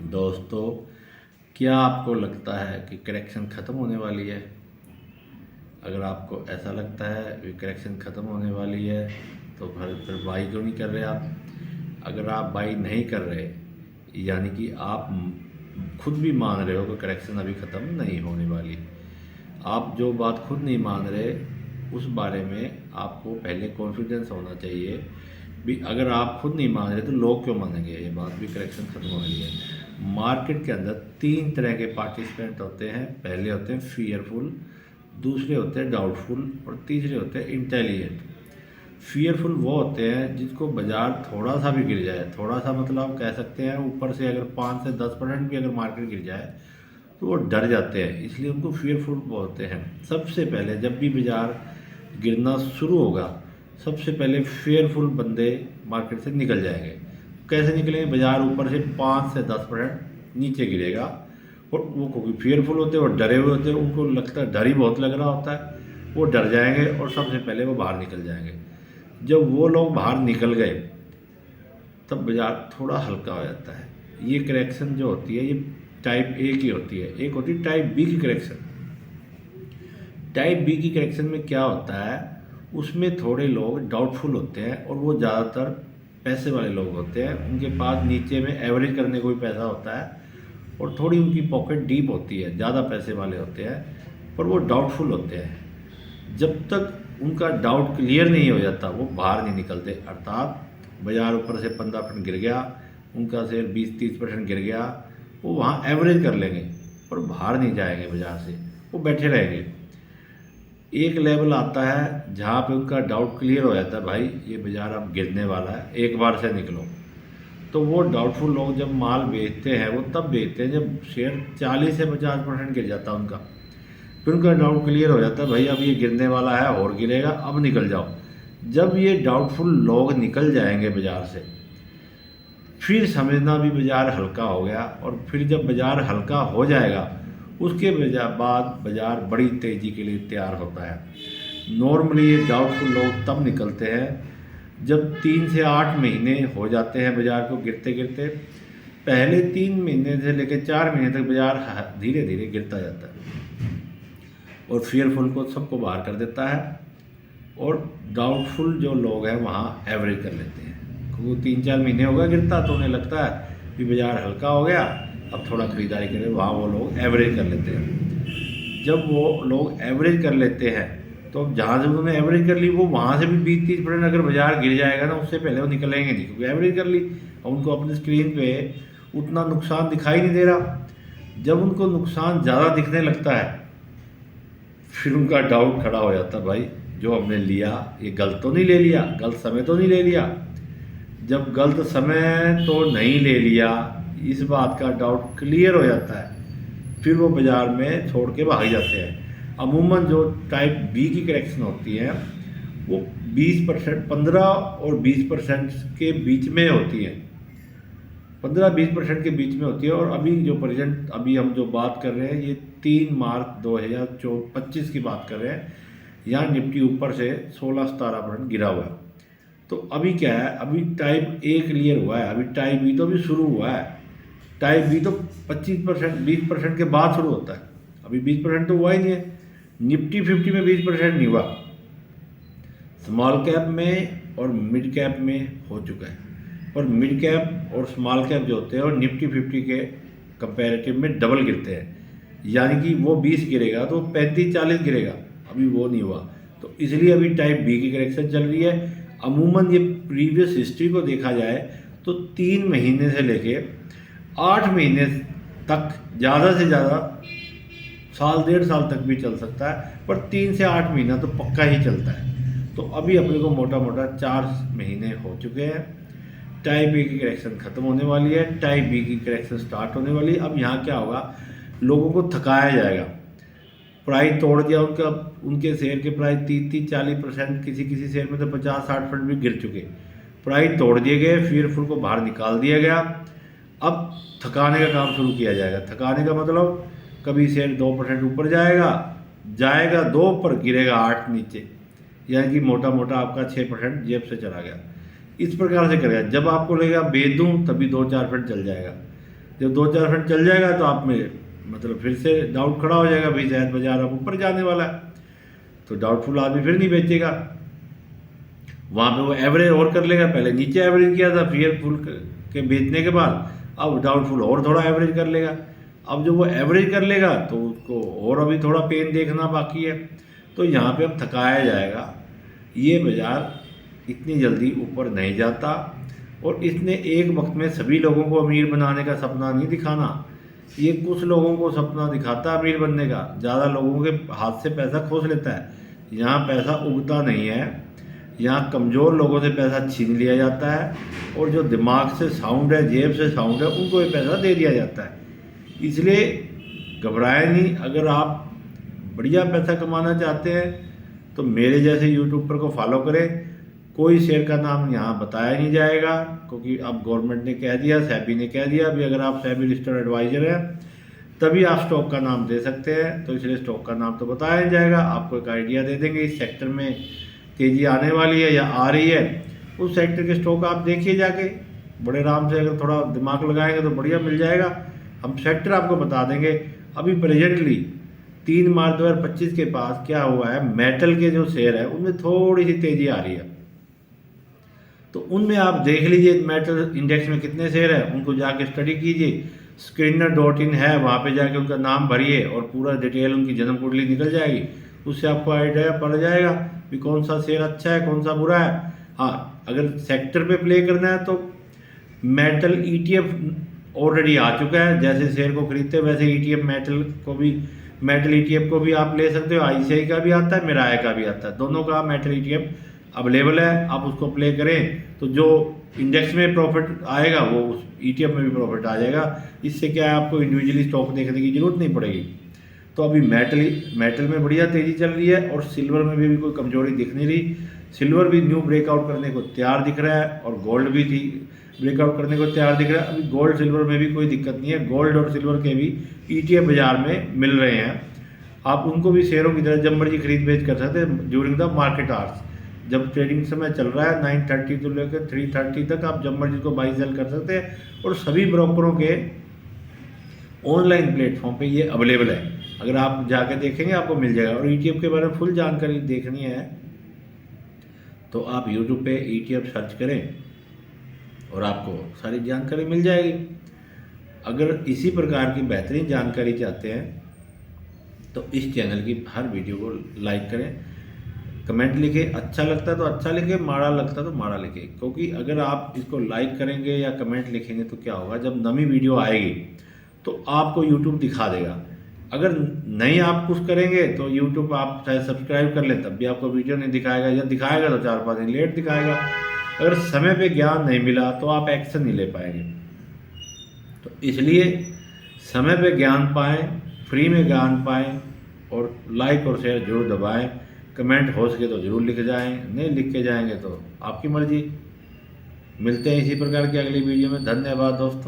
दोस्तों, क्या आपको लगता है कि करेक्शन ख़त्म होने वाली है? अगर आपको ऐसा लगता है कि करेक्शन ख़त्म होने वाली है तो फिर बाई क्यों नहीं कर रहे आप? अगर आप बाई नहीं कर रहे, यानी कि आप खुद भी मान रहे हो कि करेक्शन अभी ख़त्म नहीं होने वाली। आप जो बात खुद नहीं मान रहे, उस बारे में आपको पहले कॉन्फिडेंस होना चाहिए भी। अगर आप खुद नहीं मान रहे तो लोग क्यों मानेंगे ये बात भी करेक्शन ख़त्म हो रही है। मार्केट के अंदर तीन तरह के पार्टिसिपेंट होते हैं। पहले होते हैं फियरफुल, दूसरे होते हैं डाउटफुल और तीसरे होते हैं इंटेलिजेंट। फियरफुल वो होते हैं जिसको बाज़ार थोड़ा सा भी गिर जाए, थोड़ा सा मतलब आप कह सकते हैं ऊपर से अगर 5 से 10% भी अगर मार्केट गिर जाए तो वो डर जाते हैं, इसलिए उनको फियरफुल बोलते हैं। सबसे पहले जब भी बाज़ार गिरना शुरू होगा, सबसे पहले फेयरफुल बंदे मार्केट से निकल जाएंगे। कैसे निकलेंगे? बाज़ार ऊपर से 5 से 10% नीचे गिरेगा और वो क्योंकि फेयरफुल होते हैं और डरे हुए होते हैं, उनको लगता है, डर ही बहुत लग रहा होता है, वो डर जाएंगे और सबसे पहले वो बाहर निकल जाएंगे। जब वो लोग बाहर निकल गए तब बाज़ार थोड़ा हल्का हो जाता है। ये करेक्शन जो होती है ये टाइप ए की होती है, एक होती है टाइप बी की करेक्शन। टाइप बी की करेक्शन में क्या होता है, उसमें थोड़े लोग डाउटफुल होते हैं और वो ज़्यादातर पैसे वाले लोग होते हैं। उनके पास नीचे में एवरेज करने को भी पैसा होता है और थोड़ी उनकी पॉकेट डीप होती है, ज़्यादा पैसे वाले होते हैं, पर वो डाउटफुल होते हैं। जब तक उनका डाउट क्लियर नहीं हो जाता वो बाहर नहीं निकलते। अर्थात बाज़ार ऊपर से 15% गिर गया, उनका शेयर 20-30% गिर गया, वो वहाँ एवरेज कर लेंगे पर बाहर नहीं जाएंगे बाज़ार से, वो बैठे रहेंगे। एक लेवल आता है जहाँ पे उनका डाउट क्लियर हो जाता है, भाई ये बाज़ार अब गिरने वाला है, एक बार से निकलो। तो वो डाउटफुल लोग जब माल बेचते हैं वो तब बेचते हैं जब शेयर 40 से 50% गिर जाता है उनका। फिर उनका डाउट क्लियर हो जाता है, भाई अब ये गिरने वाला है और गिरेगा, अब निकल जाओ। जब ये डाउटफुल लोग निकल जाएंगे बाज़ार से, फिर समझना भी बाज़ार हल्का हो गया। और फिर जब बाज़ार हल्का हो जाएगा उसके बाद बाज़ार बड़ी तेज़ी के लिए तैयार होता है। नॉर्मली ये डाउटफुल लोग तब निकलते हैं जब 3 से 8 महीने हो जाते हैं बाज़ार को गिरते गिरते। पहले 3 महीने से लेकर 4 महीने तक बाज़ार धीरे धीरे गिरता जाता है और फेयरफुल को सबको बाहर कर देता है और डाउटफुल जो लोग हैं वहाँ एवरेज कर लेते हैं। क्योंकि 3-4 महीने हो गए गिरता तो उन्हें लगता है कि बाज़ार हल्का हो गया, अब थोड़ा खरीदारी करें, वहाँ वो लोग एवरेज कर लेते हैं। जब वो लोग एवरेज कर लेते हैं तो अब जहाँ से उन्होंने एवरेज कर ली वो वहाँ से भी 20-30% अगर बाज़ार गिर जाएगा ना, उससे पहले वो निकलेंगे नहीं, क्योंकि एवरेज कर ली और उनको अपनी स्क्रीन पे उतना नुकसान दिखाई नहीं दे रहा। जब उनको नुकसान ज़्यादा दिखने लगता है फिर उनका डाउट खड़ा हो जाता है, भाई जो हमने लिया ये गलत तो नहीं ले लिया, गलत समय तो नहीं ले लिया। जब गलत समय तो नहीं ले लिया, इस बात का डाउट क्लियर हो जाता है, फिर वो बाज़ार में छोड़ के भाग जाते हैं। अमूमन जो टाइप बी की करेक्शन होती है वो 20%, 15 और 20% के बीच में होती है, 15-20% के बीच में होती है। और अभी जो प्रेजेंट अभी हम जो बात कर रहे हैं ये 3 मार्च 2025 की बात कर रहे हैं। यहाँ निफ्टी ऊपर से 16-17% गिरा हुआ है। तो अभी क्या है, अभी टाइप ए क्लियर हुआ है, अभी टाइप बी तो अभी शुरू हुआ है। टाइप बी तो 25%, 20% के बाद शुरू होता है, अभी 20% तो हुआ ही नहीं है। निफ्टी 50 में 20% नहीं हुआ, स्मॉल कैप में और मिड कैप में हो चुका है। और मिड कैप और स्मॉल कैप जो होते हैं और निफ्टी 50 के कंपैरेटिव में डबल गिरते हैं, यानी कि वो 20 गिरेगा तो 35-40 गिरेगा, अभी वो नहीं हुआ। तो इसलिए अभी टाइप बी की करेक्शन चल रही है। अमूमन ये प्रीवियस हिस्ट्री को देखा जाए तो 3 महीने से लेके 8 महीने तक, ज़्यादा से ज़्यादा साल 1.5 साल तक भी चल सकता है, पर 3 से 8 महीना तो पक्का ही चलता है। तो अभी अपने को मोटा मोटा 4 महीने हो चुके हैं। टाइप ए की करेक्शन ख़त्म होने वाली है, टाइप बी की करेक्शन स्टार्ट होने वाली है। अब यहाँ क्या होगा, लोगों को थकाया जाएगा। प्राइस तोड़ दिया उनका, उनके शेयर के प्राइस 30-40%, किसी किसी शेयर में तो 50-60% भी गिर चुके। प्राइस तोड़ दिए गए, फेयरफुल को बाहर निकाल दिया गया। अब थकाने का काम शुरू किया जाएगा। थकाने का मतलब कभी शेयर 2% ऊपर जाएगा, जाएगा 2 पर, गिरेगा 8 नीचे, यानी कि मोटा मोटा आपका 6% जेब से चला गया। इस प्रकार से करेगा। जब आपको लगेगा बेच दूँ तभी 2-4% चल जाएगा। जब 2-4 % चल जाएगा तो आप में मतलब फिर से डाउट खड़ा हो जाएगा, भाई शायद बाजार अब ऊपर जाने वाला है, तो डाउटफुल आदमी फिर नहीं बेचेगा। वहाँ पे वो एवरेज और कर लेगा, पहले नीचे एवरेज किया था फियरफुल के बेचने के बाद, अब डाउटफुल और थोड़ा एवरेज कर लेगा। अब जो वो एवरेज कर लेगा तो उसको और अभी थोड़ा पेन देखना बाकी है, तो यहाँ पे अब थकाया जाएगा। ये बाज़ार इतनी जल्दी ऊपर नहीं जाता, और इसने एक वक्त में सभी लोगों को अमीर बनाने का सपना नहीं दिखाना, ये कुछ लोगों को सपना दिखाता है अमीर बनने का, ज़्यादा लोगों के हाथ से पैसा खोस लेता है। यहाँ पैसा उगता नहीं है, यहाँ कमज़ोर लोगों से पैसा छीन लिया जाता है, और जो दिमाग से साउंड है, जेब से साउंड है, उनको ये पैसा दे दिया जाता है। इसलिए घबराएं नहीं। अगर आप बढ़िया पैसा कमाना चाहते हैं तो मेरे जैसे यूट्यूबर को फॉलो करें। कोई शेयर का नाम यहाँ बताया नहीं जाएगा, क्योंकि अब गवर्नमेंट ने कह दिया, सेबी ने कह दिया, अभी अगर आप सेबी रजिस्टर्ड एडवाइज़र हैं तभी आप स्टॉक का नाम दे सकते हैं, तो इसलिए स्टॉक का नाम तो बताया नहीं जाएगा। आपको एक आइडिया दे देंगे इस सेक्टर में तेज़ी आने वाली है या आ रही है, उस सेक्टर के स्टॉक आप देखिए जाके, बड़े आराम से अगर थोड़ा दिमाग लगाएंगे तो बढ़िया मिल जाएगा। हम सेक्टर आपको बता देंगे। अभी प्रेजेंटली 3 मार्च 2025 के पास क्या हुआ है, मेटल के जो शेयर है उनमें थोड़ी सी तेज़ी आ रही है, तो उनमें आप देख लीजिए मेटल इंडेक्स में कितने शेयर है, उनको जाके स्टडी कीजिए। screener.in है, वहाँ पे जाके उनका नाम भरिए और पूरा डिटेल उनकी जन्म कुंडली निकल जाएगी, उससे आपको आइडिया पड़ जाएगा कि कौन सा शेयर अच्छा है कौन सा बुरा है। हाँ, अगर सेक्टर पे प्ले करना है तो मेटल ETF ऑलरेडी आ चुका है, जैसे शेयर को खरीदते हैं वैसे ETF मेटल ETF को भी आप ले सकते हो। ICI का भी आता है, मिराया का भी आता है, दोनों का मेटल ETF अवेलेबल है। आप उसको प्ले करें तो जो इंडेक्स में प्रॉफिट आएगा वो उस ETF में भी प्रॉफिट आ जाएगा। इससे क्या है, आपको इंडिविजुअली स्टॉक देखने की जरूरत नहीं पड़ेगी। तो अभी मेटल में बढ़िया तेज़ी चल रही है, और सिल्वर में भी कोई कमजोरी दिख नहीं रही। सिल्वर भी न्यू ब्रेकआउट करने को तैयार दिख रहा है, और गोल्ड भी थी ब्रेकआउट करने को तैयार दिख रहा है। अभी गोल्ड सिल्वर में भी कोई दिक्कत नहीं है, गोल्ड और सिल्वर के भी ETF बाजार में मिल रहे हैं। आप उनको भी शेयरों की तरह जब मर्जी खरीद बेच कर सकते हैं ड्यूरिंग द मार्केट आवर्स। जब ट्रेडिंग समय चल रहा है 9:30 से लेकर 3:30 तक आप जब मर्जी को बाई सेल कर सकते हैं, और सभी ब्रोकरों के ऑनलाइन प्लेटफॉर्म पे ये अवेलेबल है। अगर आप जाके देखेंगे आपको मिल जाएगा। और ETF के बारे में फुल जानकारी देखनी है तो आप YouTube पे ETF सर्च करें और आपको सारी जानकारी मिल जाएगी। अगर इसी प्रकार की बेहतरीन जानकारी चाहते हैं तो इस चैनल की हर वीडियो को लाइक करें, कमेंट लिखें, अच्छा लगता है तो अच्छा लिखें, माड़ा लगता है तो माड़ा लिखें। क्योंकि अगर आप इसको लाइक करेंगे या कमेंट लिखेंगे तो क्या होगा, जब नई वीडियो आएगी तो आपको YouTube दिखा देगा। अगर नहीं आप कुछ करेंगे तो YouTube आप चाहे सब्सक्राइब कर लें तब भी आपको वीडियो नहीं दिखाएगा, या दिखाएगा तो 4-5 दिन लेट दिखाएगा। अगर समय पे ज्ञान नहीं मिला तो आप एक्शन नहीं ले पाएंगे। तो इसलिए समय पे ज्ञान पाएँ, फ्री में ज्ञान पाएँ, और लाइक और शेयर जरूर दबाएँ। कमेंट हो सके तो ज़रूर लिख जाएँ, नहीं लिख के जाएंगे तो आपकी मर्ज़ी। मिलते हैं इसी प्रकार की अगली वीडियो में। धन्यवाद दोस्तों।